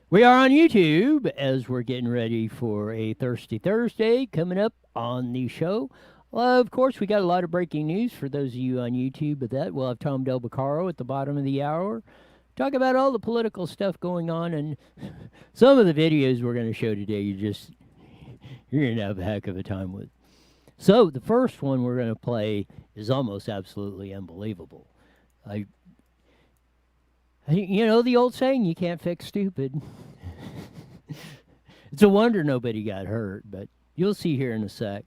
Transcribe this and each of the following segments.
We are on YouTube as we're getting ready for a Thirsty Thursday coming up on the show. Well, of course, we got a lot of breaking news for those of you on YouTube. But that we'll have Tom Del Beccaro at the bottom of the hour. Talk about all the political stuff going on, and some of the videos we're going to show today. You're going to have a heck of a time with. So the first one we're going to play is almost absolutely unbelievable. You know the old saying, you can't fix stupid. It's a wonder nobody got hurt, but you'll see here in a sec.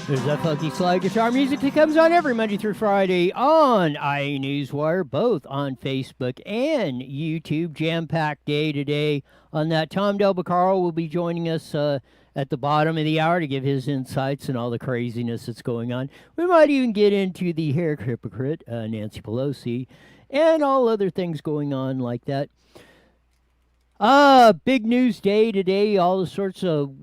There's that funky slide guitar music that comes on every Monday through Friday on Newswire, both on Facebook and YouTube. Jam-packed day today on that. Tom Del Beccaro will be joining us at the bottom of the hour to give his insights and all the craziness that's going on. We might even get into the hair hypocrite, Nancy Pelosi, and all other things going on like that. Big news day today, all the sorts of...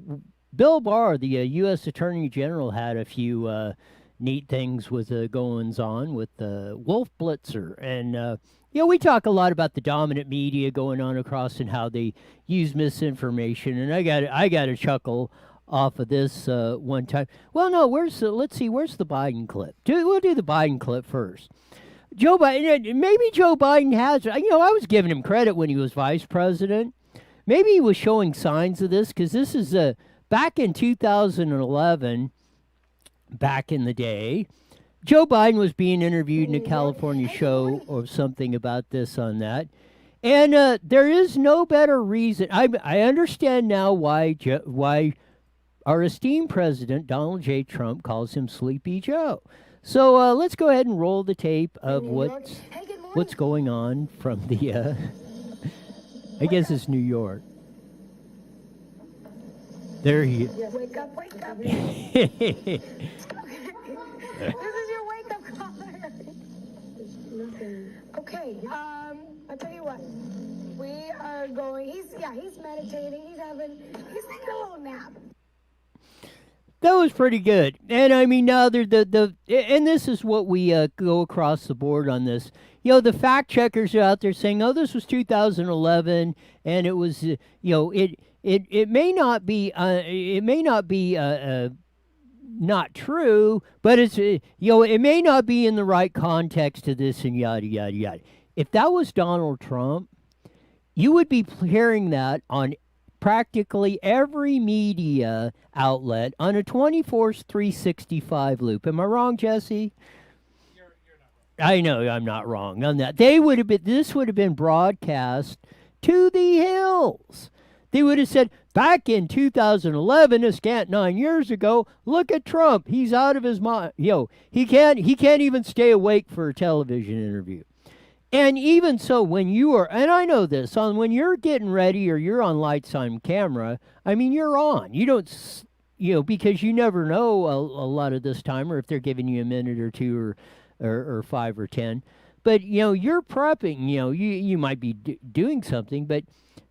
Bill Barr, the U.S. Attorney General, had a few neat things with goings on with Wolf Blitzer. And, we talk a lot about the dominant media going on across and how they use misinformation. And I got a chuckle off of this one time. Well, no, let's see, where's the Biden clip? We'll do the Biden clip first. Joe Biden, maybe Joe Biden has, I was giving him credit when he was vice president. Maybe he was showing signs of this, because this is back in 2011, back in the day, Joe Biden was being interviewed in a California show or something about this on that. And there is no better reason. I understand now why our esteemed president, Donald J. Trump, calls him Sleepy Joe. So let's go ahead and roll the tape of what's going on from the, I guess it's New York. There he is. Wake up, wake up. This is your wake-up call. Okay, I'll tell you what. We are going, he's meditating, he's taking a little nap. That was pretty good. And I mean, now and this is what we go across the board on this. The fact checkers are out there saying, "Oh, this was 2011, and it was, it may not be, not true, but it's, it may not be in the right context to this and yada yada yada." If that was Donald Trump, you would be hearing that on practically every media outlet on a 24/365 loop. Am I wrong, Jesse? You're not wrong. I know I'm not wrong on that. This would have been broadcast to the hills. They would have said, back in 2011, a scant 9 years ago, look at Trump. He's out of his mind. He can't even stay awake for a television interview. And even so, when you are, and I know this, when you're getting ready or you're on lights on camera, I mean, you're on. You don't, because you never know a lot of this time, or if they're giving you a minute or two or 5 or 10. But, you're prepping, you might be doing something, but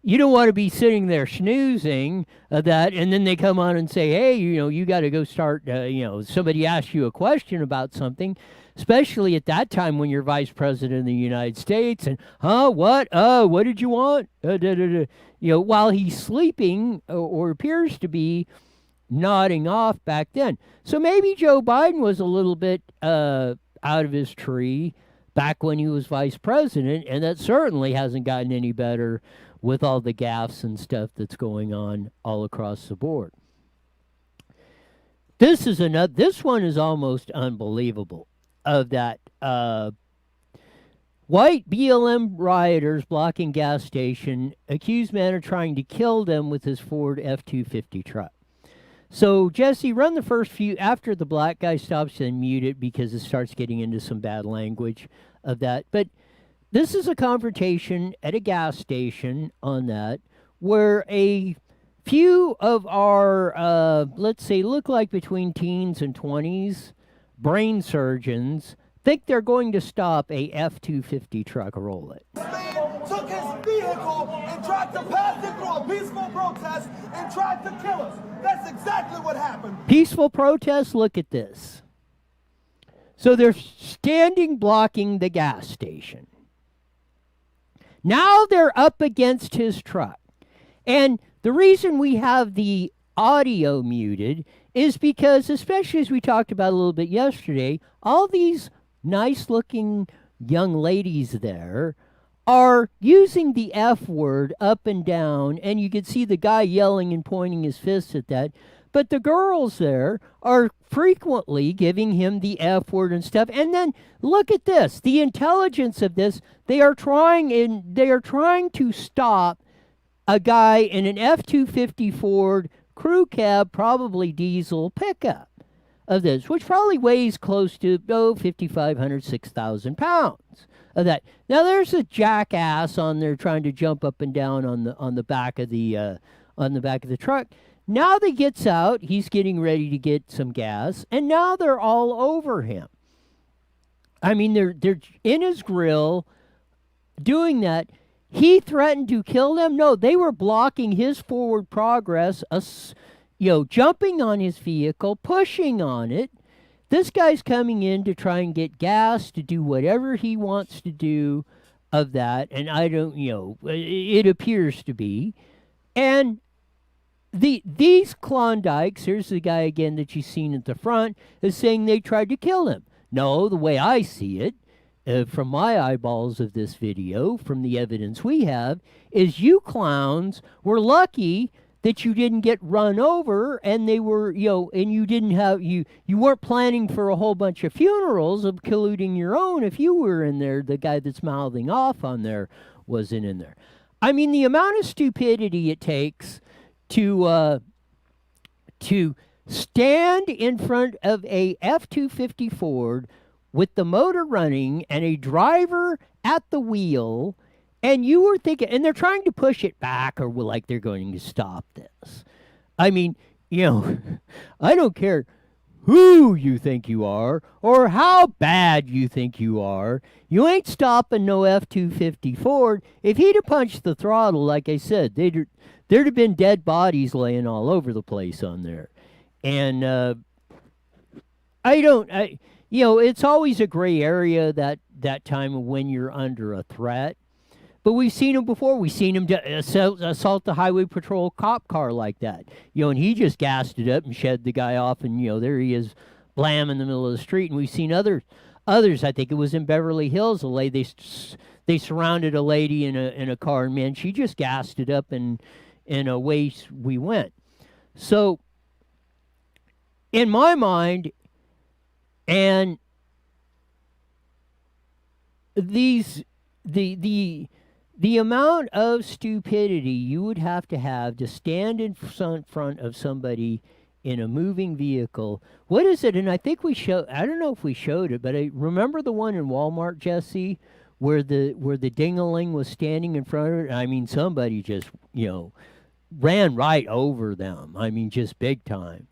you don't want to be sitting there snoozing that, and then they come on and say, hey, you got to go start, somebody asks you a question about something, especially at that time when you're vice president of the United States, and, what did you want? While he's sleeping or appears to be nodding off back then. So maybe Joe Biden was a little bit out of his tree back when he was vice president, and that certainly hasn't gotten any better with all the gaffes and stuff that's going on all across the board. This one is almost unbelievable. Of that white BLM rioters blocking gas station, accused man of trying to kill them with his Ford F-250 truck. So, Jesse, run the first few, after the black guy stops, and mute it because it starts getting into some bad language of that. But This is a confrontation at a gas station on that where a few of our, let's say, look like between teens and 20s brain surgeons think they're going to stop a F-250 truck. Roll it. Man took his vehicle and tried to pass it through a peaceful protest and tried to kill us. That's exactly what happened. Peaceful protest, look at this. So they're standing blocking the gas station. Now they're up against his truck. And the reason we have the audio muted is because, especially as we talked about a little bit yesterday, all these nice looking young ladies there are using the F word up and down, and you can see the guy yelling and pointing his fist at that. But the girls there are frequently giving him the F word and stuff. And then look at this, the intelligence of this. They are trying to stop a guy in an F-250 Ford crew cab, probably diesel pickup of this, which probably weighs close to 5,500, 6,000 pounds of that. Now there's a jackass on there trying to jump up and down on the back of the truck. Now that he gets out, he's getting ready to get some gas, and now they're all over him. I mean, they're in his grill doing that. He threatened to kill them. No, they were blocking his forward progress, jumping on his vehicle, pushing on it. This guy's coming in to try and get gas to do whatever he wants to do of that, and I don't, it appears to be. And these Klondikes, here's the guy again that you've seen at the front, is saying they tried to kill him. No, the way I see it, from my eyeballs of this video, from the evidence we have, is you clowns were lucky that you didn't get run over, and they were, and you didn't have, you weren't planning for a whole bunch of funerals, of colluding your own. If you were in there, the guy that's mouthing off on there wasn't in there. I mean, the amount of stupidity it takes to stand in front of a F-250 Ford with the motor running and a driver at the wheel, and you were thinking, and they're trying to push it back, or like they're going to stop this. I mean, I don't care who you think you are or how bad you think you are. You ain't stopping no F-250 Ford. If he'd have punched the throttle, like I said, there'd have been dead bodies laying all over the place on there. And it's always a gray area that time of when you're under a threat. But we've seen him before. We've seen him assault the highway patrol cop car like that. And he just gassed it up and shed the guy off, and there he is, blam, in the middle of the street. And we've seen others. I think it was in Beverly Hills. They surrounded a lady in a car, and man, she just gassed it up, and away we went. So, in my mind, and the amount of stupidity you would have to stand in front of somebody in a moving vehicle. What is it? And I think I don't know if we showed it, but I remember the one in Walmart, Jesse, where the ding-a-ling was standing in front of it. I mean, somebody just, ran right over them. I mean, just big time.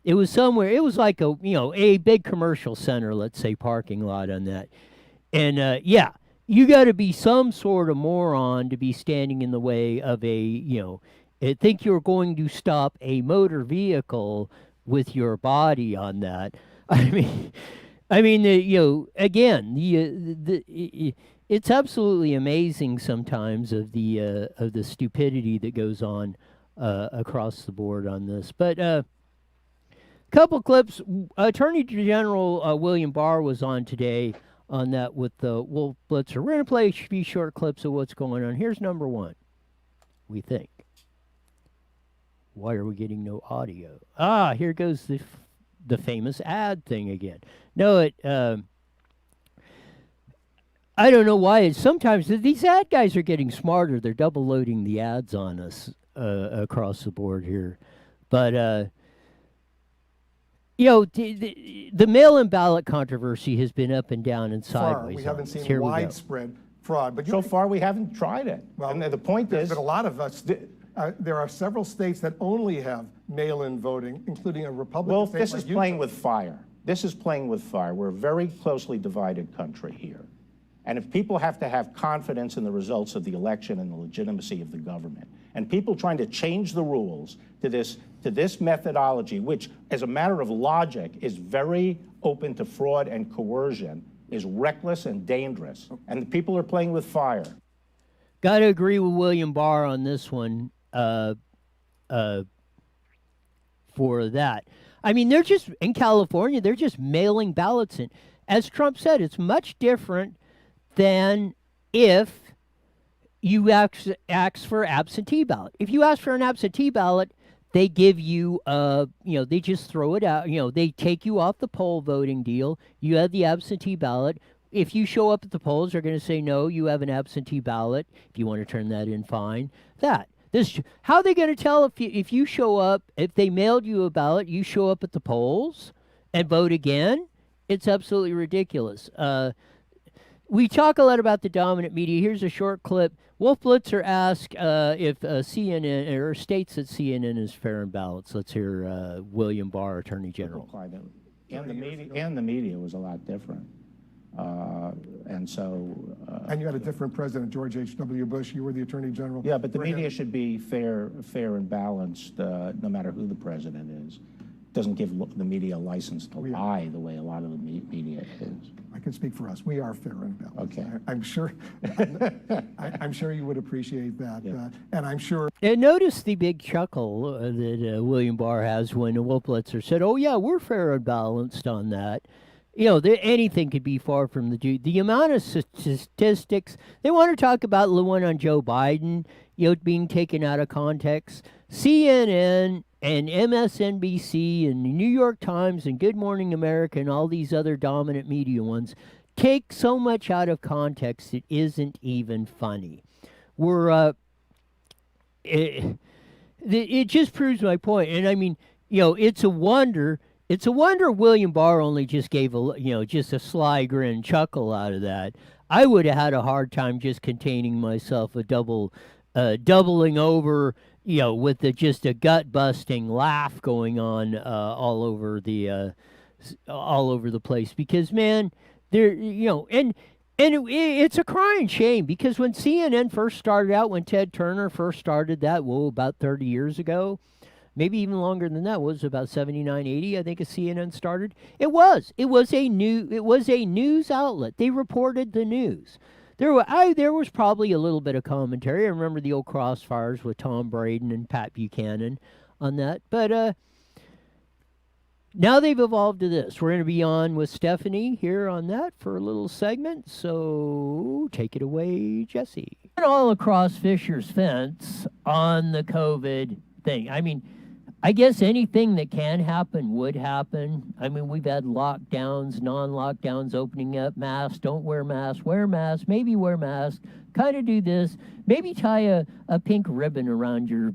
It was somewhere, it was like a big commercial center, let's say, parking lot on that. And, you got to be some sort of moron to be standing in the way of think you're going to stop a motor vehicle with your body on that. Again, it's absolutely amazing sometimes of the stupidity that goes on across the board on this. But couple clips. Attorney General William Barr was on today on that with the Wolf Blitzer. We're going to play a few short clips of what's going on. Here's number one, we think. Why are we getting no audio? Here goes the famous ad thing again. No, I don't know why. Sometimes these ad guys are getting smarter. They're double loading the ads on us across the board here. But the mail-in ballot controversy has been up and down and sideways. We haven't seen Here widespread fraud. But So far, we haven't tried it. well, And the point there's is, been a lot of us. There are several states that only have mail-in voting, including a Republican well, state this like is Utah. playing with fire. This is playing with fire. We're a very closely divided country here. And if people have to have confidence in the results of the election and the legitimacy of the government, and people trying to change the rules to this methodology, which, as a matter of logic, is very open to fraud and coercion, is reckless and dangerous. And the people are playing with fire. Got to agree with William Barr on this one for that. I mean, they're just, in California, they're just mailing ballots in. As Trump said, it's much different than if you ask for absentee ballot. If you ask for an absentee ballot, they give you, they just throw it out. They take you off the poll voting deal. You have the absentee ballot. If you show up at the polls, they're going to say, no, you have an absentee ballot. If you want to turn that in, fine. How are they going to tell if you show up, if they mailed you a ballot, you show up at the polls and vote again? It's absolutely ridiculous. We talk a lot about the dominant media. Here's a short clip. Wolf Blitzer asked if CNN, or states that CNN is fair and balanced. Let's hear William Barr, Attorney General. And the media was a lot different. And And you had a different president, George H.W. Bush. You were the Attorney General. yeah, but the media should be fair and balanced, no matter who the president is. Doesn't give the media a license to lie the way a lot of the media is. I can speak for us. We are fair and balanced. Okay. I'm sure. I'm sure you would appreciate that, Yeah. and I'm sure. And notice the big chuckle that William Barr has when Wolf Blitzer said, "Oh yeah, we're fair and balanced on that." Anything could be far from the truth. The amount of statistics they want to talk about, the one on Joe Biden, being taken out of context. CNN and MSNBC and the New York Times and Good Morning America and all these other dominant media ones take so much out of context it isn't even funny. It just proves my point. And I mean, it's a wonder. It's a wonder William Barr only just gave just a sly grin chuckle out of that. I would have had a hard time just containing myself, doubling over, with just a gut-busting laugh going on all over the place. Because man, it's a crying shame, because when CNN first started out, when Ted Turner first started that, about 30 years ago. Maybe even longer than that. Was about 79, 80, I think, as CNN started. It was a news outlet. They reported the news. There was probably a little bit of commentary. I remember the old crossfires with Tom Braden and Pat Buchanan on that. But now they've evolved to this. We're going to be on with Stephanie here on that for a little segment. So take it away, Jesse. And all across Fisher's fence on the COVID thing. I mean, I guess anything that can happen would happen. I mean, we've had lockdowns, non-lockdowns opening up, masks, don't wear masks, maybe wear masks, kind of do this, maybe tie a pink ribbon around your,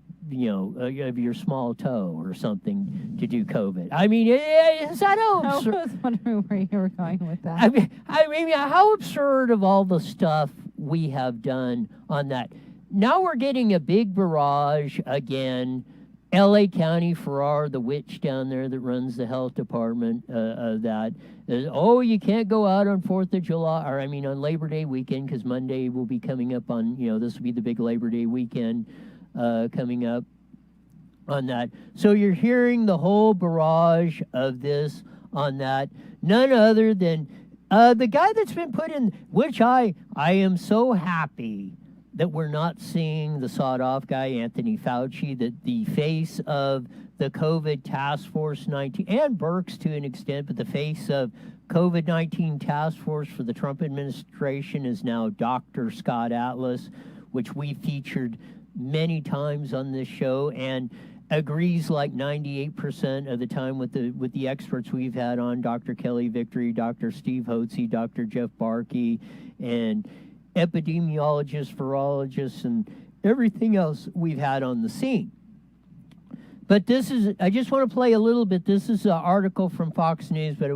of your small toe or something to do COVID. I mean, is that how absurd? I was wondering where you were going with that. I mean, how absurd of all the stuff we have done on that. Now we're getting a big barrage again. L.A. County Farrar, the witch down there that runs the health department, you can't go out on 4th of July, on Labor Day weekend, because Monday will be coming up on, this will be the big Labor Day weekend coming up on that. So you're hearing the whole barrage of this on that. None other than the guy that's been put in, which I am so happy that we're not seeing the sawed-off guy, Anthony Fauci, the face of the COVID Task Force 19, and Birx to an extent, but the face of COVID-19 Task Force for the Trump administration is now Dr. Scott Atlas, which we featured many times on this show, and agrees like 98% of the time with the experts we've had on, Dr. Kelly Victory, Dr. Steve Hotze, Dr. Jeff Barkey, and epidemiologists, virologists, and everything else we've had on the scene. But I just want to play a little bit. This is an article from Fox News, but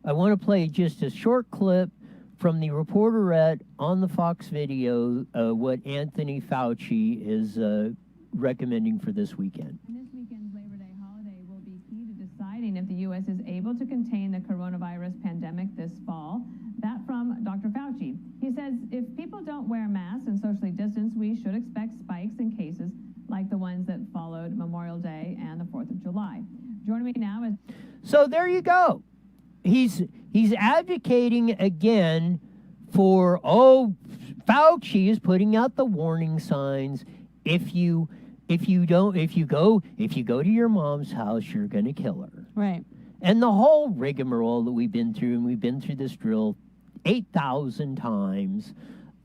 I want to play just a short clip from the reporterette on the Fox video what Anthony Fauci is recommending for this weekend. This weekend's Labor Day holiday will be key to deciding if the U.S. is able to contain the coronavirus pandemic this fall. That from Dr. Fauci. He says if people don't wear masks and socially distance, we should expect spikes in cases like the ones that followed Memorial Day and the 4th of July. Joining me now is... So there you go. He's advocating again for, Fauci is putting out the warning signs. If you go to your mom's house, you're going to kill her. Right. And the whole rigmarole that we've been through, and we've been through this drill 8,000 times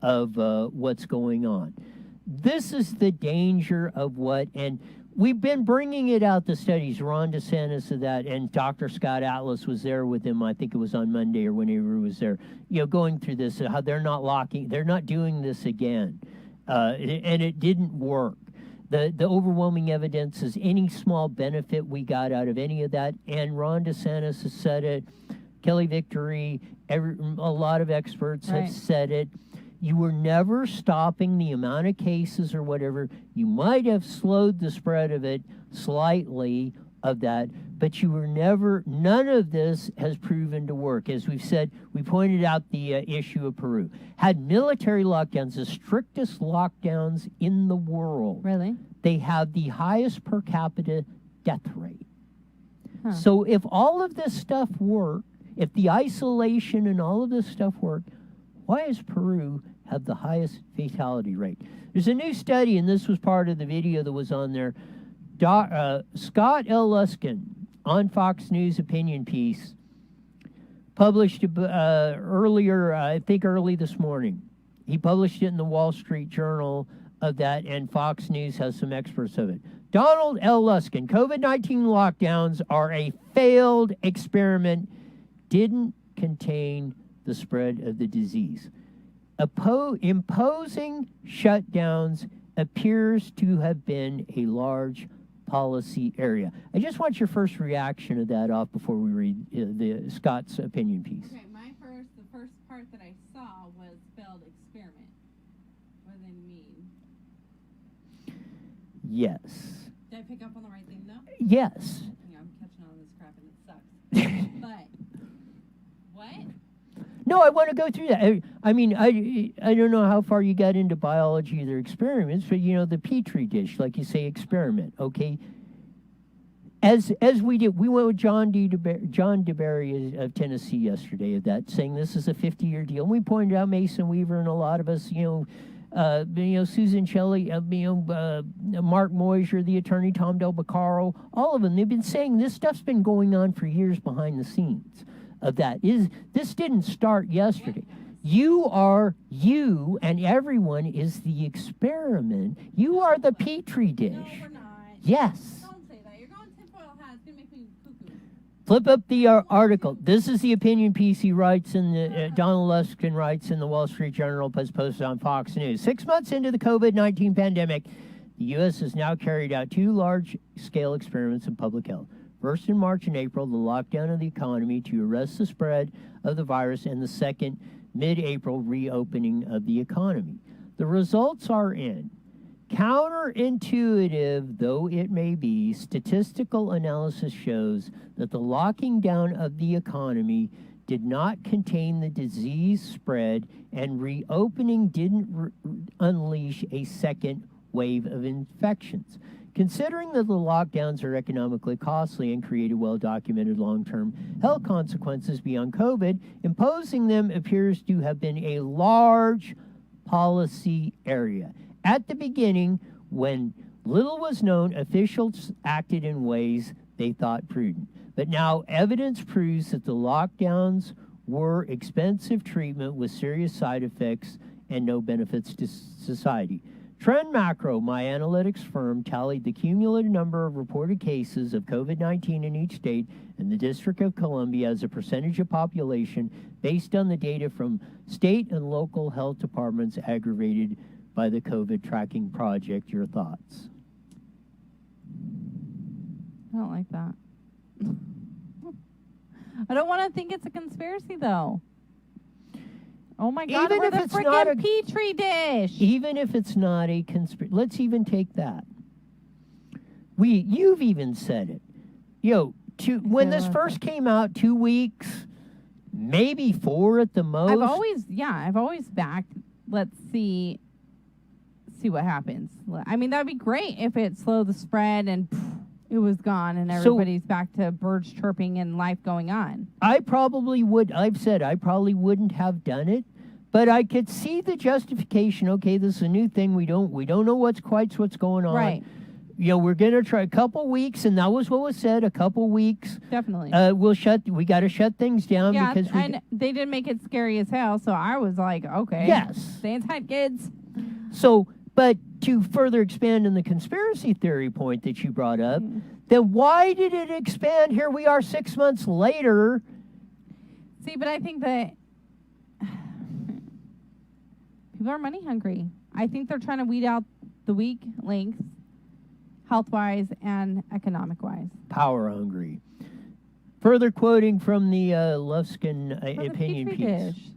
of what's going on. This is the danger of what, and we've been bringing it out, the studies. Ron DeSantis of that, and Dr. Scott Atlas was there with him. I think it was on Monday or whenever he was there, going through this, how they're not doing this again. And it didn't work. The overwhelming evidence is any small benefit we got out of any of that, and Ron DeSantis has said it, Kelly Victory, a lot of experts have said it. You were never stopping the amount of cases or whatever. You might have slowed the spread of it slightly of that, but you were never, none of this has proven to work. As we've said, we pointed out the issue of Peru. Had military lockdowns, the strictest lockdowns in the world. Really? They have the highest per capita death rate. Huh. So if all of this stuff worked, if the isolation and all of this stuff worked, why does Peru have the highest fatality rate? There's a new study, and this was part of the video that was on there. Scott L. Luskin on Fox News opinion piece published earlier, I think early this morning. He published it in the Wall Street Journal of that, and Fox News has some experts of it. Donald L. Luskin, COVID-19 lockdowns are a failed experiment, didn't contain the spread of the disease. Imposing shutdowns appears to have been a large policy area. I just want your first reaction to that off before we read the Scott's opinion piece. Okay, the first part that I saw was failed experiment. What do they mean? Yes. Did I pick up on the right thing though? Yes. Yeah, I'm catching on this crap and it sucks. But what? No, I want to go through that. I mean, I don't know how far you got into biology or experiments, but the Petri dish, like you say, experiment, okay? As we did, we went with John DeBerry of Tennessee yesterday of that, saying this is a 50-year deal. And we pointed out Mason Weaver and a lot of us, Susan Shelley, Mark Moyser, the attorney, Tom Del Beccaro, all of them. They've been saying this stuff's been going on for years behind the scenes. Of that this didn't start yesterday. You and everyone is the experiment. You are the Petri dish. No, we're not. Yes. Don't say that. You're going tinfoil hat. It's gonna make me cuckoo. Flip up the article. This is the opinion piece he writes in the Donald Luskin writes in the Wall Street Journal, as posted on Fox News. 6 months into the COVID-19 pandemic, the U.S. has now carried out 2 large-scale experiments in public health. First in March and April, the lockdown of the economy to arrest the spread of the virus, and the second, mid-April, reopening of the economy. The results are in. Counterintuitive though it may be, statistical analysis shows that the locking down of the economy did not contain the disease spread, and reopening didn't unleash a second wave of infections. Considering that the lockdowns are economically costly and create well-documented long-term health consequences beyond COVID, imposing them appears to have been a large policy area. At the beginning, when little was known, officials acted in ways they thought prudent. But now evidence proves that the lockdowns were expensive treatment with serious side effects and no benefits to society. Trend Macro, my analytics firm, tallied the cumulative number of reported cases of COVID-19 in each state and the District of Columbia as a percentage of population based on the data from state and local health departments aggravated by the COVID tracking project. Your thoughts? I don't like that. I don't want to think it's a conspiracy, though. Oh my God, Even we're if the it's not freaking Petri dish. even if it's not a conspiracy, let's even take that. You've even said it. When this first came out, 2 weeks, maybe 4 at the most. I've always backed. Let's see what happens. I mean, that'd be great if it slowed the spread and it was gone and everybody's back to birds chirping and life going on. I probably would. I've said I probably wouldn't have done it, but I could see the justification. Okay, this is a new thing. We don't know what's going on. Right. We're gonna try a couple weeks, and that was what was said. A couple weeks. Definitely. We got to shut things down because and they didn't make it scary as hell. So I was like, okay, yes, stay inside, kids. So, but to further expand on the conspiracy theory point that you brought up, then why did it expand? Here we are 6 months later. See, but I think that people are money hungry. I think they're trying to weed out the weak links, health-wise and economic-wise. Power hungry. Further quoting from the Luskin opinion piece.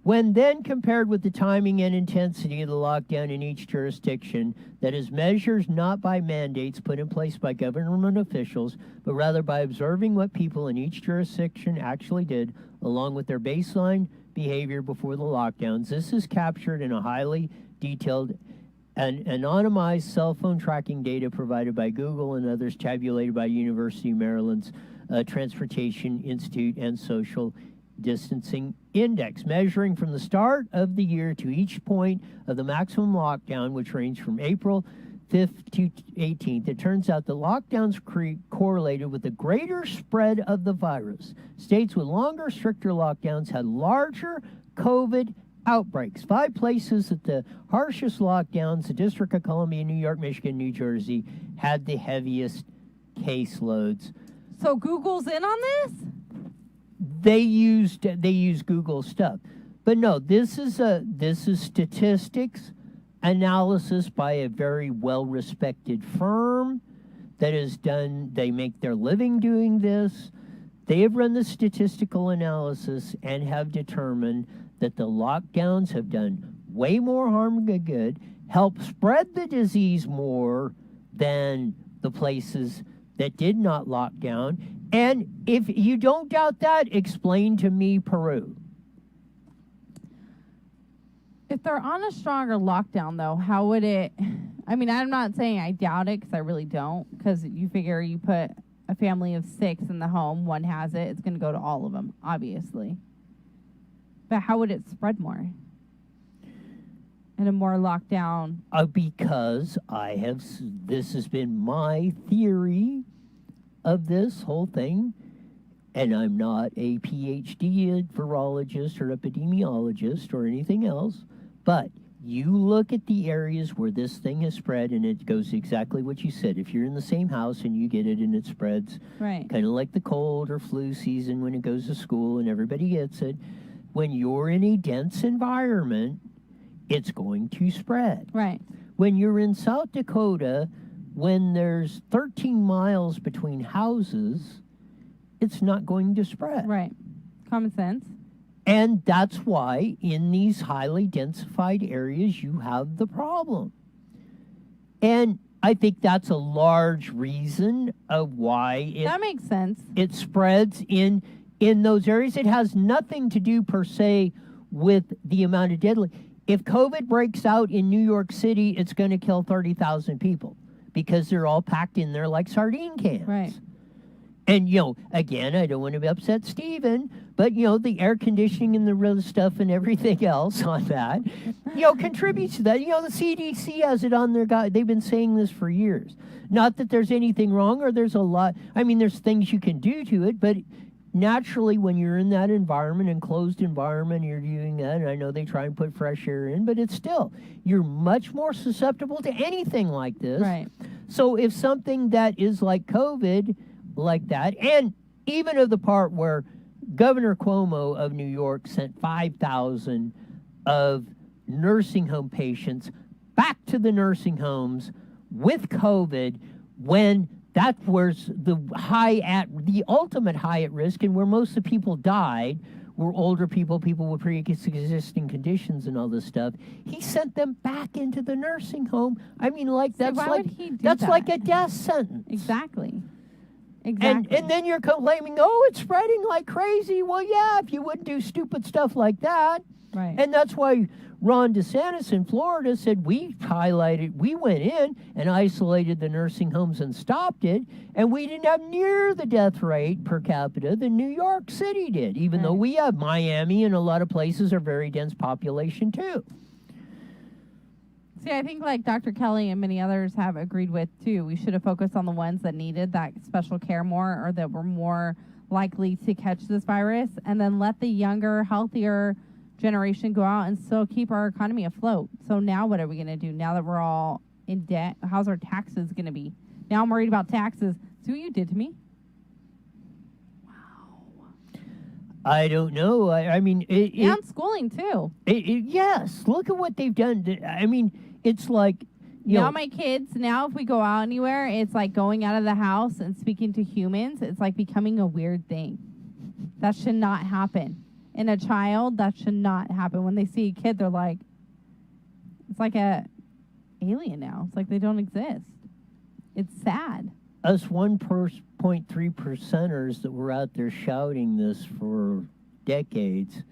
When then compared with the timing and intensity of the lockdown in each jurisdiction, that is, measures not by mandates put in place by government officials, but rather by observing what people in each jurisdiction actually did, along with their baseline behavior before the lockdowns, this is captured in a highly detailed and anonymized cell phone tracking data provided by Google and others, tabulated by University of Maryland's Transportation Institute and Social Distancing Index, measuring from the start of the year to each point of the maximum lockdown, which ranged from April 5th to 18th. It turns out the lockdowns correlated with the greater spread of the virus. States with longer, stricter lockdowns had larger COVID outbreaks. 5 places at the harshest lockdowns, the District of Columbia, New York, Michigan, New Jersey, had the heaviest caseloads. So Google's in on this? They use Google stuff, but no, this is statistics analysis by a very well-respected firm that is done. They make their living doing this. They have run the statistical analysis and have determined that the lockdowns have done way more harm than good, help spread the disease more than the places that did not lock down. And if you don't doubt that, explain to me Peru. If they're on a stronger lockdown, though, how would it... I mean, I'm not saying I doubt it, because I really don't, because you figure you put a family of 6 in the home, one has it, it's going to go to all of them, obviously. But how would it spread more? In a more lockdown... Because this has been my theory of this whole thing, and I'm not a PhD virologist or epidemiologist or anything else, but you look at the areas where this thing has spread, and it goes exactly what you said. If you're in the same house and you get it and it spreads, right, kind of like the cold or flu season when it goes to school and everybody gets it, when you're in a dense environment, it's going to spread. Right. When you're in South Dakota, when there's 13 miles between houses, it's not going to spread. Right. Common sense. And that's why in these highly densified areas you have the problem. And I think that's a large reason of why that makes sense. It spreads in those areas. It has nothing to do per se with the amount of deadly. If COVID breaks out in New York City, it's going to kill 30,000 people because they're all packed in there like sardine cans. Right. And, again, I don't want to upset Steven, but, the air conditioning and the real stuff and everything else on that, contributes to that. The CDC has it on their guide. They've been saying this for years. Not that there's anything wrong or there's a lot. I mean, there's things you can do to it, but naturally when you're in that environment, enclosed environment, you're doing that. And I know they try and put fresh air in, but it's still, you're much more susceptible to anything like this. Right. So if something that is like COVID, like that, and even of the part where Governor Cuomo of New York sent 5,000 of nursing home patients back to the nursing homes with COVID, when that was the ultimate high at risk, and where most of the people died were older people with pre-existing conditions and all this stuff. He sent them back into the nursing home. I mean, like that's why like would he do that's that? like a death sentence. Exactly. And then you're complaining, oh, it's spreading like crazy. Well, yeah, if you wouldn't do stupid stuff like that. Right. And that's why Ron DeSantis in Florida said we went in and isolated the nursing homes and stopped it, and we didn't have near the death rate per capita that New York City did, even though we have Miami and a lot of places are very dense population too. See, I think like Dr. Kelly and many others have agreed with too, we should have focused on the ones that needed that special care more or that were more likely to catch this virus, and then let the younger, healthier generation go out and still keep our economy afloat. So now what are we going to do now that we're all in debt? How's our taxes going to be? Now I'm worried about taxes. See what you did to me? I don't know. I mean, and schooling too. Yes, look at what they've done. I mean, it's like, now my kids, now if we go out anywhere, it's like going out of the house and speaking to humans. It's like becoming a weird thing. That should not happen. In a child, that should not happen. When they see a kid, they're like, it's like a alien now. It's like they don't exist. It's sad. Us 1.3%ers that were out there shouting this for decades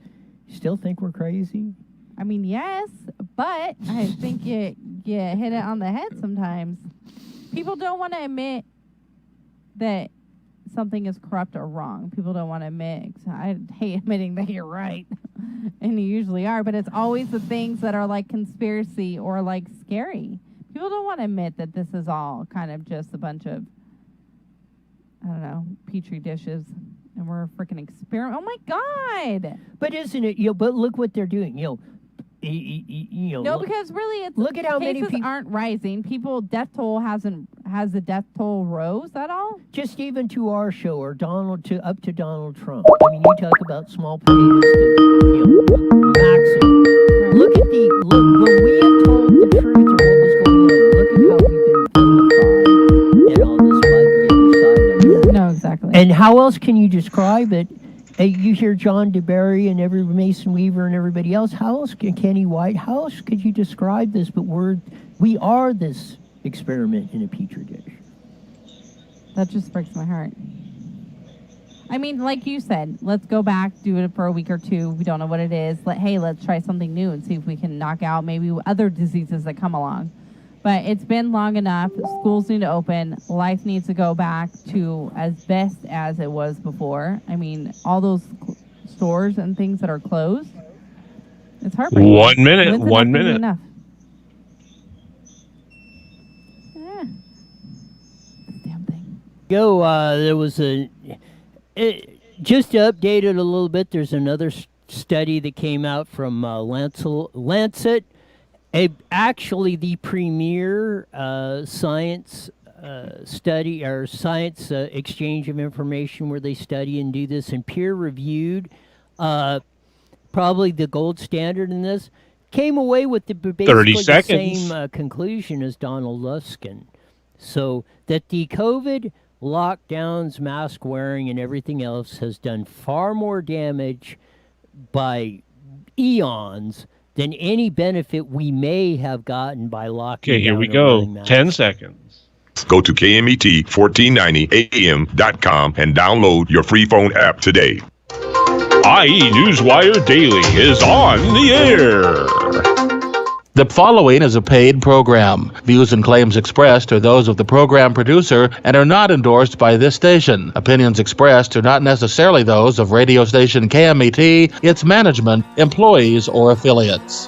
still think we're crazy? I mean, yes, but I think you hit it on the head sometimes. People don't want to admit that something is corrupt or wrong. People don't want to admit. I hate admitting that you're right, and you usually are, but it's always the things that are like conspiracy or like scary. People don't want to admit that this is all kind of just a bunch of, I don't know, petri dishes, and we're a freaking experiment. Oh my God! But isn't it? But look what they're doing. No, because really, it's look at how many cases people aren't rising. Death toll has the death toll rose at all? Just even to our show or up to Donald Trump. I mean, you talk about small potatoes to maximum. Look when we have told the truth or what was going on. Look at how we've been vilified and all this by the other side of it. No, exactly. And how else can you describe it? You hear John DeBerry and every Mason Weaver and everybody else. How else Kenny White? How else could you describe this? But we are this experiment in a petri dish. That just breaks my heart. I mean, like you said, let's go back, do it for a week or two. We don't know what it is. Let's try something new and see if we can knock out maybe other diseases that come along. But it's been long enough. Schools need to open. Life needs to go back to as best as it was before. I mean, all those stores and things that are closed, it's heartbreaking. 1 minute. When's 1 enough to be minute. enough? This damn thing. There was just to update it a little bit, there's another study that came out from Lancet. Actually, the premier science study or science exchange of information where they study and do this and peer-reviewed, probably the gold standard in this, came away with basically the same conclusion as Donald Luskin. So that the COVID lockdowns, mask wearing, and everything else has done far more damage by eons than any benefit we may have gotten by locking down. Okay, here we go. 10 seconds. Go to KMET1490am.com and download your free phone app today. IE Newswire Daily is on the air. The following is a paid program. Views and claims expressed are those of the program producer and are not endorsed by this station. Opinions expressed are not necessarily those of radio station KMET, its management, employees, or affiliates.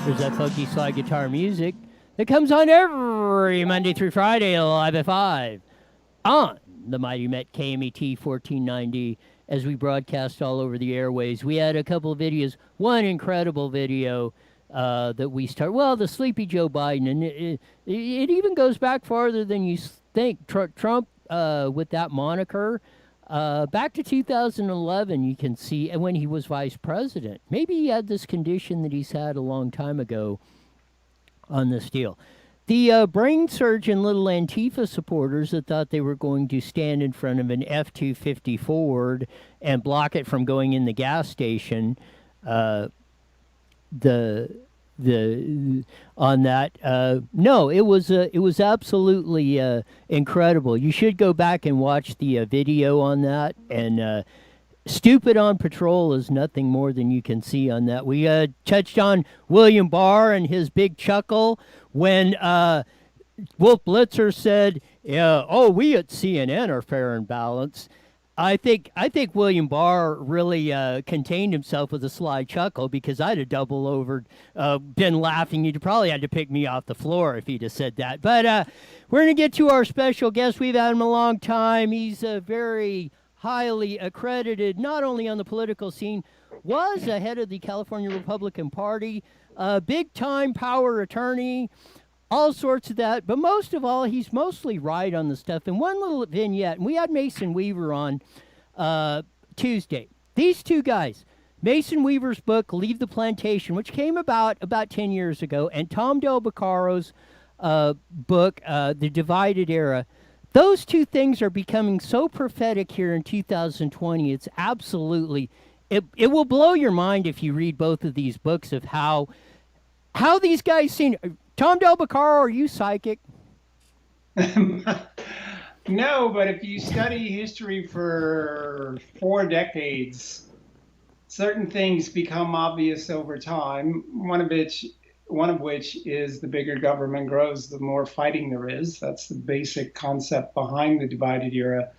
There's that funky slide guitar music that comes on every Monday through Friday live at 5 on the Mighty Met KMET 1490 as we broadcast all over the airways. We had a couple of videos, one incredible video that we start. Well, the Sleepy Joe Biden, and it even goes back farther than you think Trump with that moniker. Back to 2011, you can see, and when he was vice president, maybe he had this condition that he's had a long time ago on this deal. The brain surgeon little Antifa supporters that thought they were going to stand in front of an F-250 Ford and block it from going in the gas station, on that. No, it was absolutely incredible. You should go back and watch the video on that. And stupid on patrol is nothing more than you can see on that. We touched on William Barr and his big chuckle when Wolf Blitzer said, "Yeah, oh, we at CNN are fair and balanced." I think William Barr really contained himself with a sly chuckle, because I'd have doubled over, been laughing. You'd probably had to pick me off the floor if he'd have said that. But we're going to get to our special guest. We've had him a long time. He's very highly accredited, not only on the political scene, was a head of the California Republican Party, big-time power attorney, all sorts of that. But most of all, he's mostly right on the stuff. And one little vignette, and we had Mason Weaver on Tuesday. These two guys, Mason Weaver's book, Leave the Plantation, which came about 10 years ago, and Tom Del Beccaro's book, The Divided Era. Those two things are becoming so prophetic here in 2020. It's absolutely, it will blow your mind if you read both of these books of how these guys seem. Tom Del Beccaro, are you psychic? No, but if you study history for 4 decades, certain things become obvious over time. One of which is the bigger government grows, the more fighting there is. That's the basic concept behind the divided era.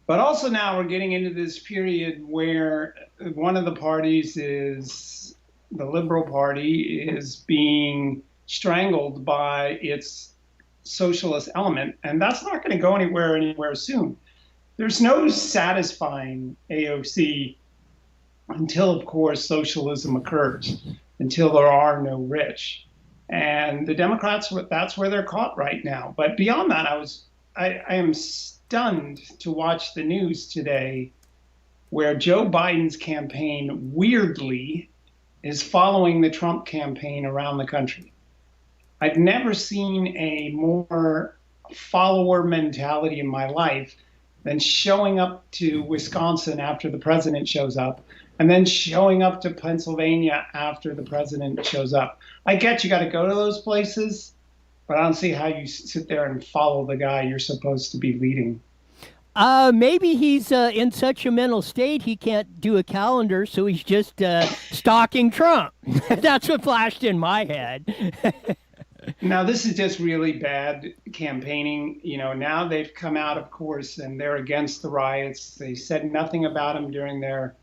But also now we're getting into this period where one of the parties is, the Liberal Party, is being strangled by its socialist element, and that's not going to go anywhere soon. There's no satisfying AOC until, of course, socialism occurs, until there are no rich. And the Democrats, that's where they're caught right now. But beyond that, I am stunned to watch the news today where Joe Biden's campaign weirdly is following the Trump campaign around the country. I've never seen a more follower mentality in my life than showing up to Wisconsin after the president shows up, and then showing up to Pennsylvania after the president shows up. I get you got to go to those places, but I don't see how you sit there and follow the guy you're supposed to be leading. Maybe he's in such a mental state he can't do a calendar, so he's just stalking Trump. That's what flashed in my head. Now, this is just really bad campaigning. You know, now they've come out, of course, and they're against the riots. They said nothing about them during their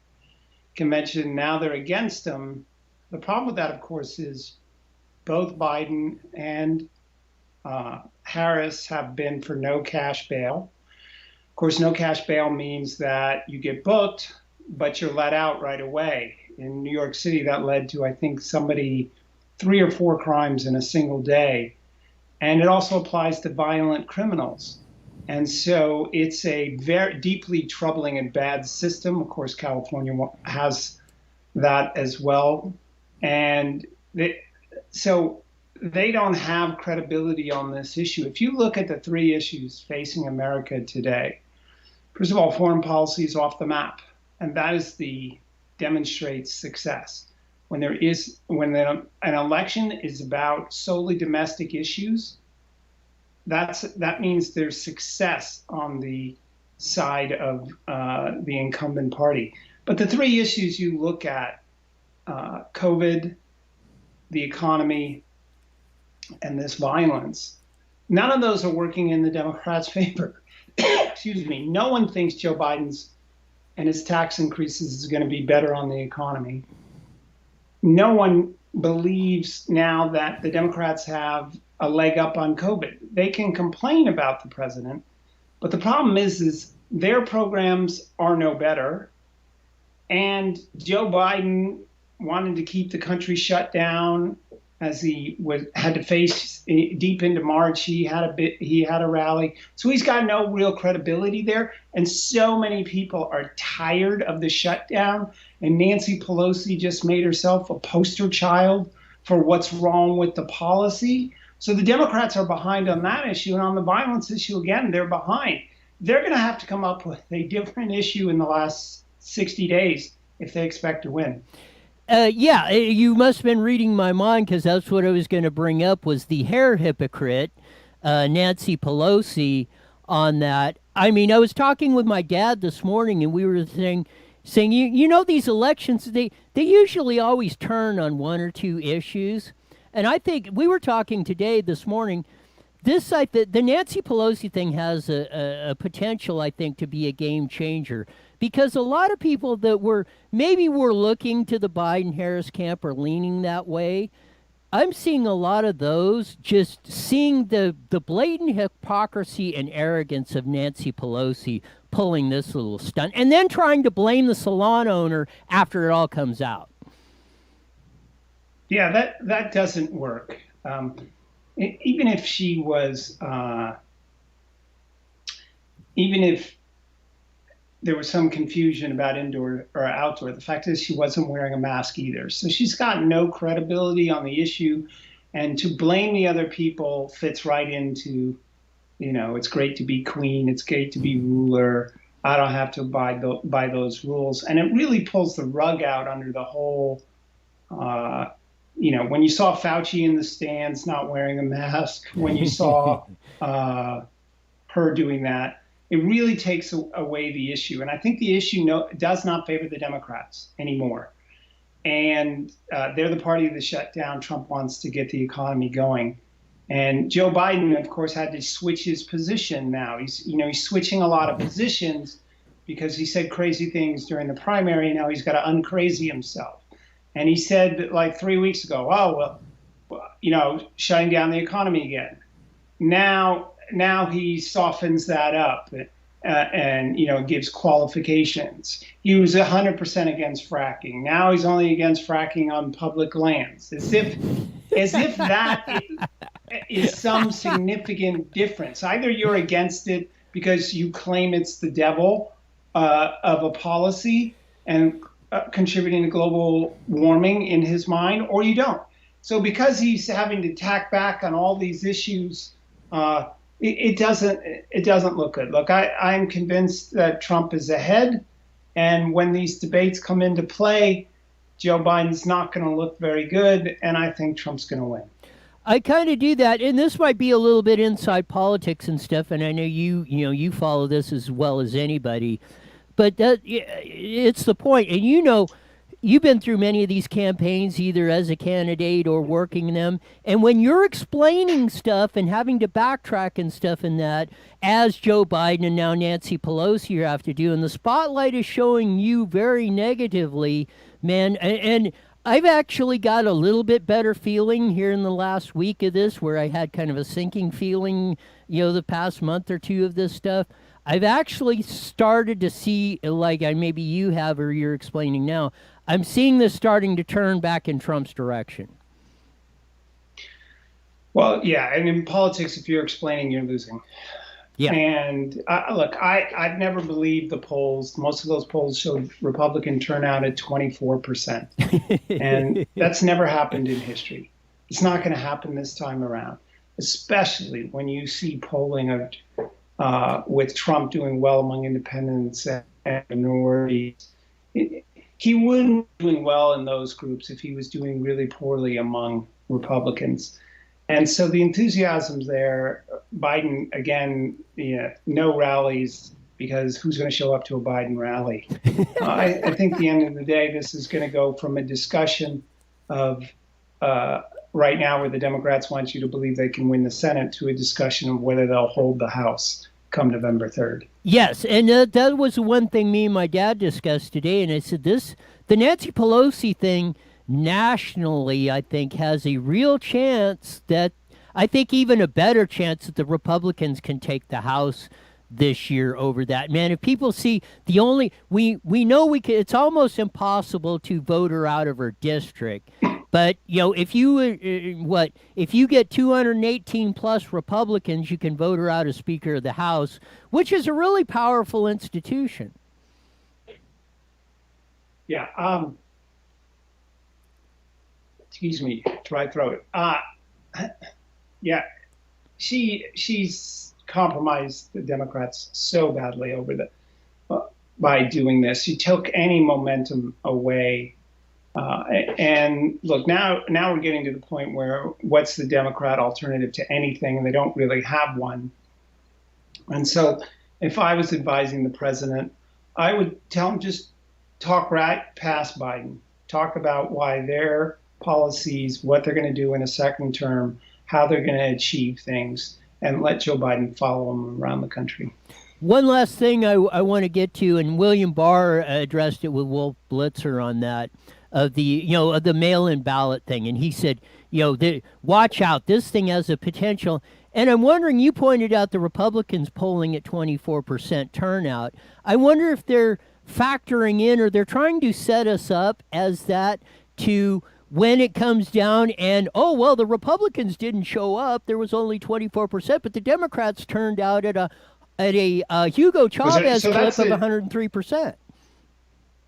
convention. Now they're against them. The problem with that, of course, is both Biden and Harris have been for no cash bail. Of course, no cash bail means that you get booked, but you're let out right away. In New York City, that led to, I think, 3 or 4 crimes in a single day. And it also applies to violent criminals. And so it's a very deeply troubling and bad system. Of course, California has that as well. And so they don't have credibility on this issue. If you look at the 3 issues facing America today, first of all, foreign policy is off the map. And that is demonstrates success. When an election is about solely domestic issues, that means there's success on the side of the incumbent party. But the 3 issues you look at, COVID, the economy, and this violence, none of those are working in the Democrats' favor. Excuse me. No one thinks Joe Biden's and his tax increases is going to be better on the economy. No one believes now that the Democrats have a leg up on COVID. They can complain about the president, but the problem is their programs are no better. And Joe Biden wanted to keep the country shut down as he had to face deep into March. He had a rally, so he's got no real credibility there. And so many people are tired of the shutdown. And Nancy Pelosi just made herself a poster child for what's wrong with the policy. So the Democrats are behind on that issue, and on the violence issue, again, they're behind. They're going to have to come up with a different issue in the last 60 days if they expect to win. Yeah, you must have been reading my mind, because that's what I was going to bring up, was the hair hypocrite, Nancy Pelosi, on that. I mean, I was talking with my dad this morning, and we were saying you know, these elections, they usually always turn on one or two issues. And I think we were talking this morning, the Nancy Pelosi thing has a potential, I think, to be a game changer. Because a lot of people that were looking to the Biden-Harris camp or leaning that way, I'm seeing a lot of those just seeing the blatant hypocrisy and arrogance of Nancy Pelosi pulling this little stunt and then trying to blame the salon owner after it all comes out. Yeah, that doesn't work. Even if she was, even if there was some confusion about indoor or outdoor, the fact is she wasn't wearing a mask either. So she's got no credibility on the issue. And to blame the other people fits right into, you know, it's great to be queen, it's great to be ruler, I don't have to abide by those rules. And it really pulls the rug out under the whole, you know, when you saw Fauci in the stands not wearing a mask, when you saw her doing that, it really takes away the issue. And I think the issue does not favor the Democrats anymore. And they're the party of the shutdown. Trump wants to get the economy going. And Joe Biden, of course, had to switch his position now. He's switching a lot of positions because he said crazy things during the primary. Now he's got to uncrazy himself. And he said like 3 weeks ago, oh, well, you know, shutting down the economy again. Now he softens that up and, you know, gives qualifications. He was 100% against fracking. Now he's only against fracking on public lands, as if that is some significant difference. Either you're against it because you claim it's the devil of a policy and contributing to global warming in his mind, or you don't. So because he's having to tack back on all these issues, it doesn't look good. Look, I'm convinced that Trump is ahead, and when these debates come into play, Joe Biden's not going to look very good, and I think Trump's going to win. I kind of do that, and this might be a little bit inside politics and stuff, and I know you follow this as well as anybody, but it's the point. And you know, you've been through many of these campaigns, either as a candidate or working them. And when you're explaining stuff and having to backtrack and stuff in that, as Joe Biden and now Nancy Pelosi have to do, and the spotlight is showing you very negatively, man. And I've actually got a little bit better feeling here in the last week of this, where I had kind of a sinking feeling, you know, the past month or two of this stuff. I've actually started to see, like maybe you have or you're explaining now, I'm seeing this starting to turn back in Trump's direction. Well, yeah, and in politics, if you're explaining, you're losing. Yeah. And look, I've never believed the polls. Most of those polls showed Republican turnout at 24%. And that's never happened in history. It's not going to happen this time around, especially when you see polling with Trump doing well among independents and minorities. He wouldn't be doing well in those groups if he was doing really poorly among Republicans. And so the enthusiasm's there. Biden, again, no rallies, because who's going to show up to a Biden rally? I think at the end of the day, this is going to go from a discussion of right now where the Democrats want you to believe they can win the Senate to a discussion of whether they'll hold the House come November 3rd. Yes, and that was one thing me and my dad discussed today, and I said the Nancy Pelosi thing nationally, I think, has a real chance that, I think even a better chance that the Republicans can take the House this year over that. Man, if people see we know we can, it's almost impossible to vote her out of her district. But if you get 218 plus Republicans, you can vote her out as Speaker of the House, which is a really powerful institution. Yeah. Excuse me, dry throat. Yeah, she's compromised the Democrats so badly by doing this. She took any momentum away. And look, now we're getting to the point where what's the Democrat alternative to anything? And they don't really have one. And so if I was advising the president, I would tell him just talk right past Biden. Talk about why their policies, what they're going to do in a second term, how they're going to achieve things, and let Joe Biden follow them around the country. One last thing I want to get to, and William Barr addressed it with Wolf Blitzer on that, of the mail-in ballot thing, and he said, watch out, this thing has a potential. And I'm wondering, you pointed out the Republicans polling at 24% turnout. I wonder if they're factoring in, or they're trying to set us up as that to when it comes down and, the Republicans didn't show up, there was only 24%, but the Democrats turned out at a Hugo Chavez clip of 103%.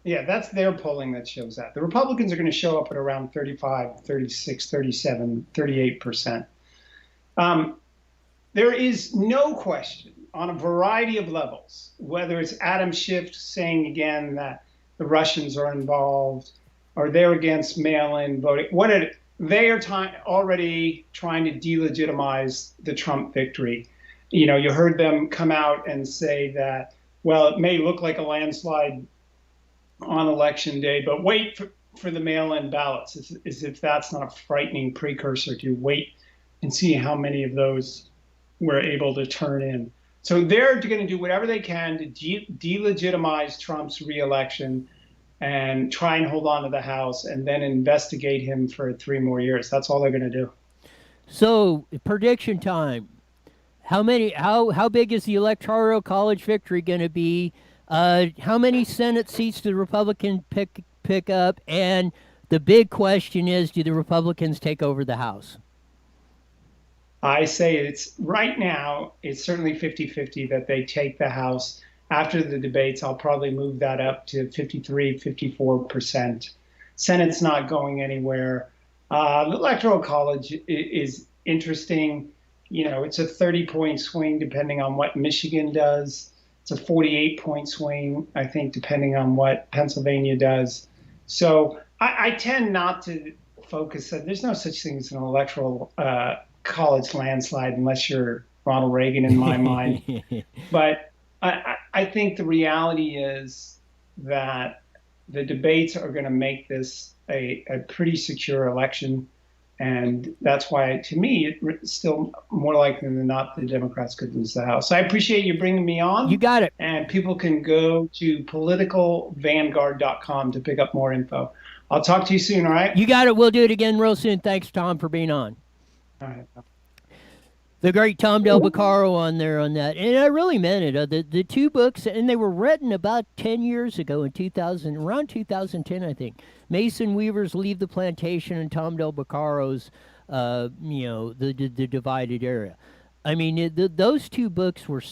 Yeah, that's their polling that shows that. The Republicans are going to show up at around 35, 36, 37, 38%. There is no question on a variety of levels, whether it's Adam Schiff saying again that the Russians are involved, or they're against mail-in voting. They are already trying to delegitimize the Trump victory. You heard them come out and say that, well, it may look like a landslide on election day, but wait for the mail-in ballots, as if that's not a frightening precursor to wait and see how many of those we're able to turn in. So they're going to do whatever they can to delegitimize Trump's reelection and try and hold on to the House and then investigate him for 3 more years. That's all they're going to do. So prediction time. How big is the Electoral College victory going to be? How many Senate seats do the Republicans pick up? And the big question is, do the Republicans take over the House? I say right now, it's certainly 50-50 that they take the House. After the debates, I'll probably move that up to 53, 54%. Senate's not going anywhere. The Electoral College is interesting. It's a 30-point swing depending on what Michigan does. It's a 48-point swing, I think, depending on what Pennsylvania does. So I tend not to focus. There's no such thing as an electoral college landslide unless you're Ronald Reagan in my mind. But I think the reality is that the debates are going to make this a pretty secure election. And that's why, to me, it's still more likely than not the Democrats could lose the House. So I appreciate you bringing me on. You got it. And people can go to politicalvanguard.com to pick up more info. I'll talk to you soon, all right? You got it. We'll do it again real soon. Thanks, Tom, for being on. All right. The great Tom Del Beccaro on there on that. And I really meant it. The 2 books, and they were written about 10 years ago in around 2010, I think. Mason Weaver's Leave the Plantation and Tom Del Beccaro's, the Divided Area. I mean, those 2 books were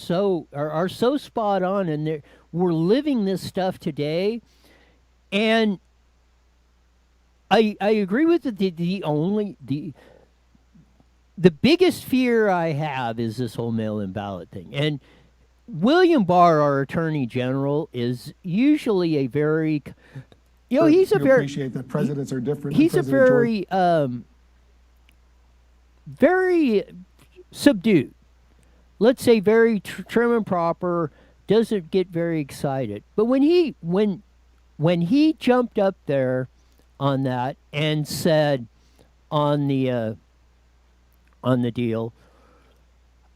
are so spot on, and we're living this stuff today. And I agree with the biggest fear I have is this whole mail-in ballot thing. And William Barr, our Attorney General, is usually a very, he's a very appreciate that presidents are different. He's a very, very subdued. Let's say very trim and proper. Doesn't get very excited. But when he jumped up there on that and said on the deal,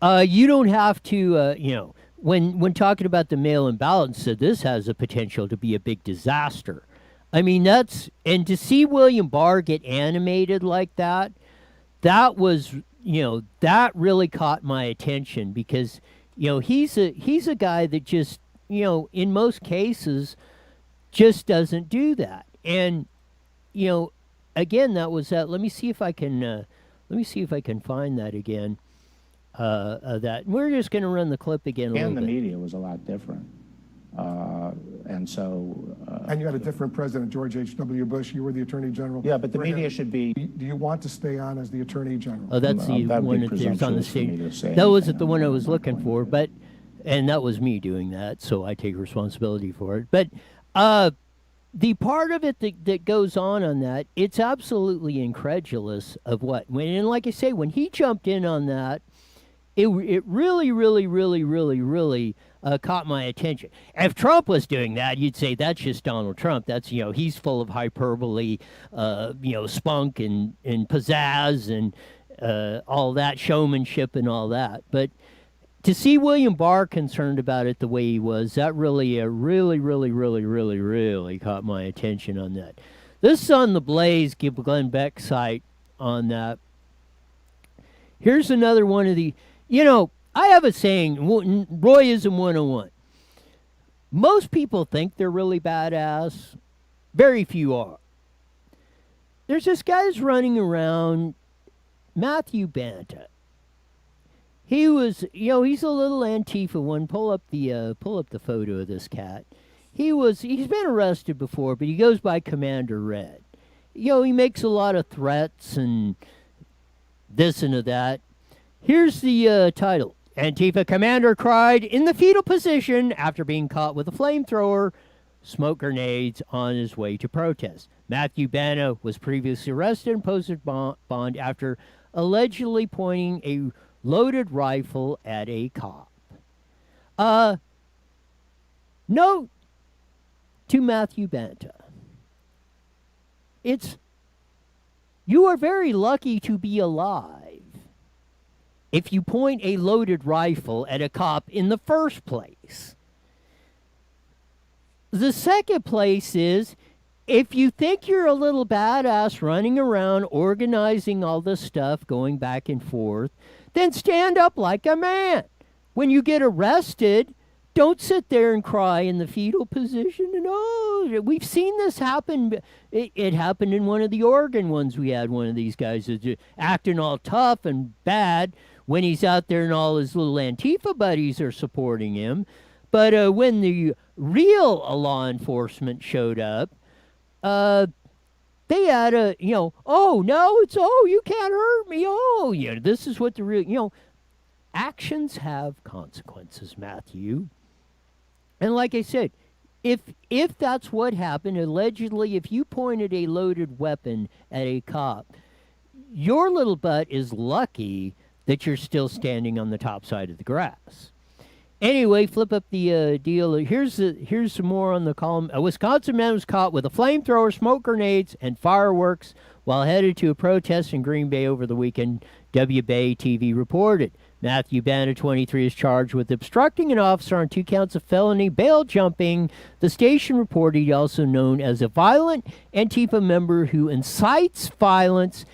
you don't have to, when talking about the mail-in ballot, and said this has a potential to be a big disaster. I mean, and to see William Barr get animated like that was, that really caught my attention because, he's a guy that just, in most cases just doesn't do that. And, again, that was that. Let me see if I can. Find that again. That we're just going to run the clip again. A And little the bit. media was a lot different. And so. And you had a different president, George H.W. Bush. You were the Attorney General. Yeah, but the for media him. should be. Do you want to stay on as the Attorney General? Oh, that's the That'd be one that there's on the presumptuous for me to stage. say That wasn't anything the one I on was my looking point for, of view. but and that was me doing that, so I take responsibility for it. But the part of it that goes on that, it's absolutely incredulous of what when, and like I say, when he jumped in on that, it really, really, really, really, really caught my attention. If Trump was doing that, you'd say that's just Donald Trump. That's, he's full of hyperbole, spunk and pizzazz and all that showmanship and all that. But to see William Barr concerned about it the way he was, that really, really, really, really, really, really caught my attention on that. This is on the Blaze, Glenn Beck's site on that. Here's another one of the, I have a saying, Royism 101. Most people think they're really badass. Very few are. There's this guy's running around, Matthew Banta. He was, he's a little Antifa one. Pull up the photo of this cat. He's been arrested before, but he goes by Commander Red. He makes a lot of threats and this and that. Here's the title. Antifa commander cried in the fetal position after being caught with a flamethrower, smoke grenades on his way to protest. Matthew Banta was previously arrested and posted bond after allegedly pointing a loaded rifle at a cop. Note to Matthew Banta. You are very lucky to be alive if you point a loaded rifle at a cop in the first place. The second place is, if you think you're a little badass running around organizing all this stuff, going back and forth, then stand up like a man. When you get arrested, don't sit there and cry in the fetal position. No, we've seen this happen. It happened in one of the Oregon ones. We had one of these guys acting all tough and bad when he's out there and all his little Antifa buddies are supporting him. But when the real law enforcement showed up, they had oh, no, you can't hurt me. Oh, this is what the real, actions have consequences, Matthew. And like I said, if that's what happened, allegedly, if you pointed a loaded weapon at a cop, your little butt is lucky that you're still standing on the top side of the grass. Anyway, flip up the deal. Here's some more on the column. A Wisconsin man was caught with a flamethrower, smoke grenades, and fireworks while headed to a protest in Green Bay over the weekend, WBay TV reported. Matthew Banta, 23, is charged with obstructing an officer on 2 counts of felony bail jumping. The station reported he also known as a violent Antifa member who incites violence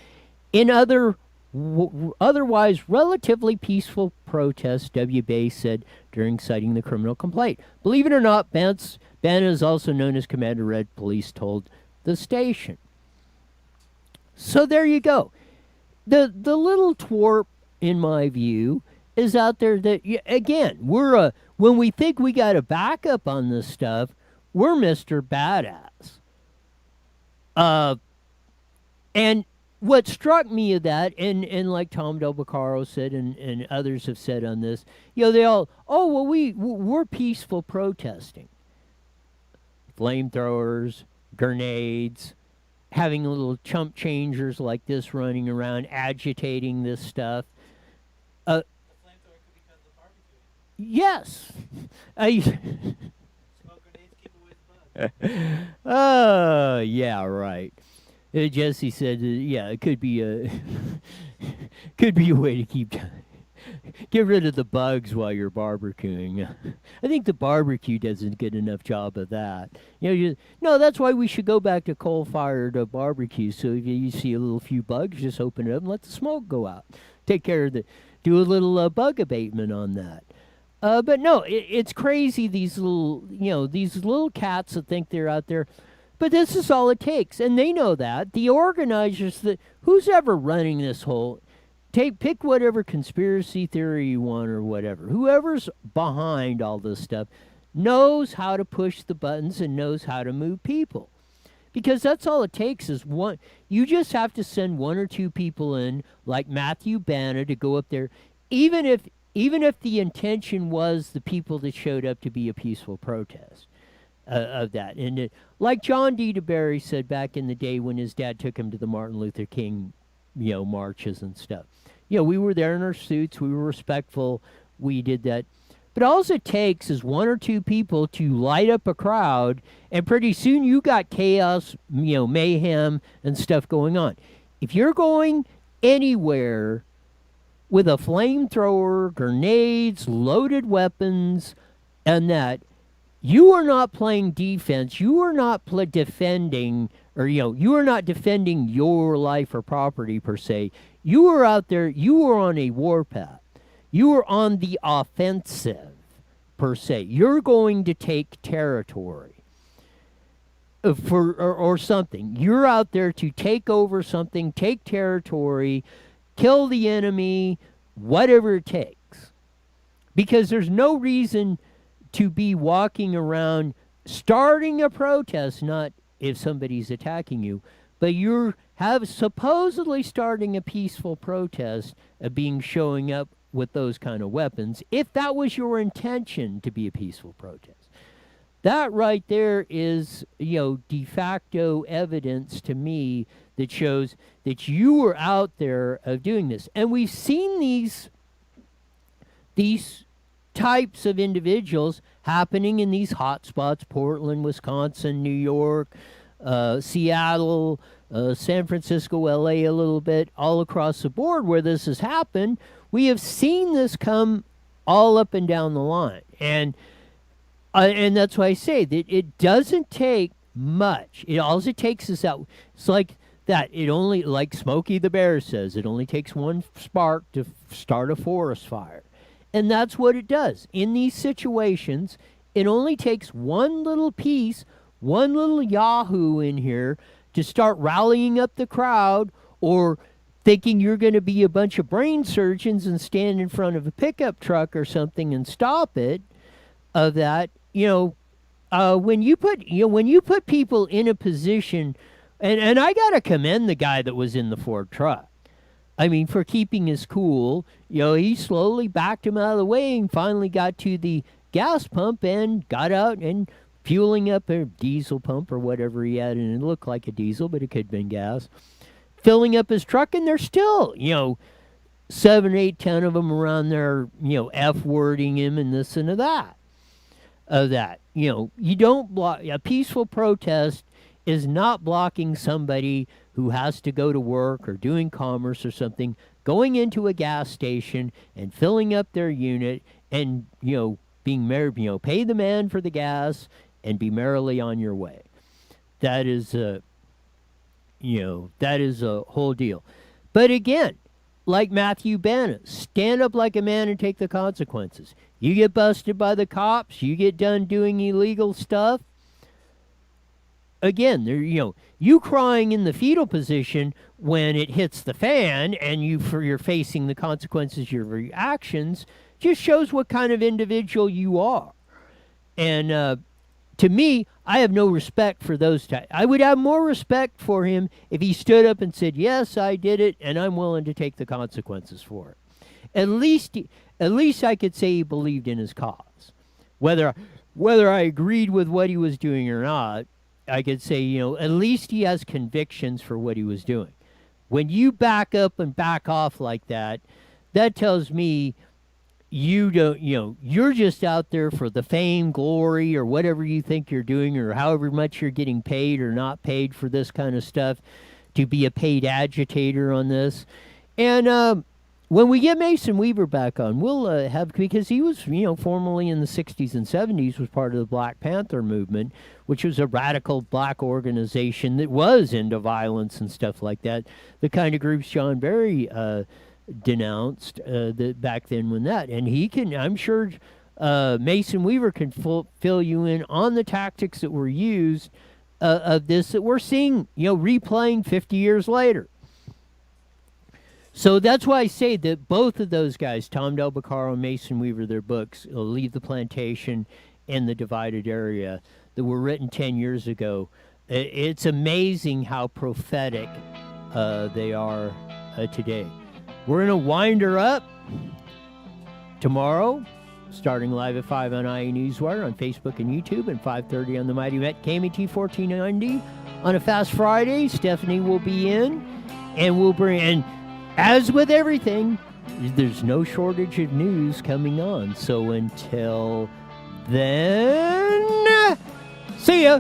in otherwise relatively peaceful protests, WBay said during citing the criminal complaint. Believe it or not, Banta is also known as Commander Red, police told the station. So there you go. The little twerp, in my view, is out there that, again, we're when we think we got a backup on this stuff, we're Mr. Badass. And what struck me of that, and like Tom Del Beccaro said, and others have said on this, they all, we're peaceful protesting. Flamethrowers, grenades, having little chump changers like this running around, agitating this stuff. Yes. Oh, yeah, right. Jesse said, it could be a way to get rid of the bugs while you're barbecuing. I think the barbecue doesn't get enough job of that. No, that's why we should go back to coal-fired barbecue. So if you see a little few bugs, just open it up and let the smoke go out. Take care of do a little bug abatement on that. But no, it's crazy. These little cats that think they're out there. But this is all it takes, and they know that. The organizers, who's ever running this whole, pick whatever conspiracy theory you want or whatever. Whoever's behind all this stuff knows how to push the buttons and knows how to move people. Because that's all it takes is one. You just have to send one or two people in, like Matthew Banna, to go up there, even if the intention was the people that showed up to be a peaceful protest of that. And like John D. DeBerry said back in the day when his dad took him to the Martin Luther King, marches and stuff. We were there in our suits. We were respectful. We did that. But all it takes is one or two people to light up a crowd, and pretty soon you got chaos, mayhem and stuff going on. If you're going anywhere with a flamethrower, grenades, loaded weapons, and that, you are not playing defense. You are not defending, or you are not defending your life or property per se. You are out there. You are on a warpath. You are on the offensive, per se. You're going to take territory or something. You're out there to take over something, take territory, kill the enemy, whatever it takes. Because there's no reason to be walking around starting a protest, not if somebody's attacking you, but you're supposedly starting a peaceful protest of showing up with those kind of weapons, if that was your intention to be a peaceful protest. That right there is, de facto evidence to me that shows that you were out there of doing this. And we've seen these types of individuals happening in these hot spots: Portland, Wisconsin, New York, Seattle, San Francisco, LA a little bit, all across the board where this has happened. We have seen this come all up and down the line. And that's why I say that it doesn't take much. All it takes is that. It's like that. It only, like Smokey the Bear says, it only takes one spark to start a forest fire. And that's what it does. In these situations, it only takes one little piece, one little yahoo in here to start rallying up the crowd, or thinking you're going to be a bunch of brain surgeons and stand in front of a pickup truck or something and stop it. Of that, when you put people in a position, and I gotta commend the guy that was in the Ford truck. I mean, for keeping his cool. He slowly backed him out of the way and finally got to the gas pump and got out and fueling up a diesel pump or whatever he had, and it looked like a diesel, but it could have been gas. Filling up his truck, and there's still, 7, 8, 10 of them around there, F-wording him and this and that. You don't block. A peaceful protest is not blocking somebody who has to go to work or doing commerce or something, going into a gas station and filling up their unit and, being merry, pay the man for the gas and be merrily on your way. That is that is a whole deal. But again, like Matthew Banna, stand up like a man and take the consequences. You get busted by the cops, you get done doing illegal stuff. Again, you crying in the fetal position when it hits the fan and you're facing the consequences of your actions just shows what kind of individual you are. And to me, I have no respect for those types. I would have more respect for him if he stood up and said, yes, I did it, and I'm willing to take the consequences for it. At least I could say he believed in his cause. Whether I agreed with what he was doing or not, I could say, at least he has convictions for what he was doing. When you back up and back off like that, that tells me you don't, you're just out there for the fame, glory, or whatever you think you're doing, or however much you're getting paid or not paid for this kind of stuff, to be a paid agitator on this. And when we get Mason Weaver back on, we'll have, because he was, formerly in the 60s and 70s, was part of the Black Panther movement, which was a radical black organization that was into violence and stuff like that. The kind of groups John Barry denounced back then when that. And he can, I'm sure Mason Weaver can fill you in on the tactics that were used of this that we're seeing, replaying 50 years later. So that's why I say that both of those guys, Tom Del Beccaro and Mason Weaver, their books, Leave the Plantation and The Divided Area, that were written 10 years ago, it's amazing how prophetic they are today. We're going to wind her up tomorrow, starting live at 5 on IE Newswire, on Facebook and YouTube, and 5:30 on the Mighty Met KMT 1490. On a Fast Friday, Stephanie will be in, and we'll bring, and as with everything, there's no shortage of news coming on. So until then, see ya.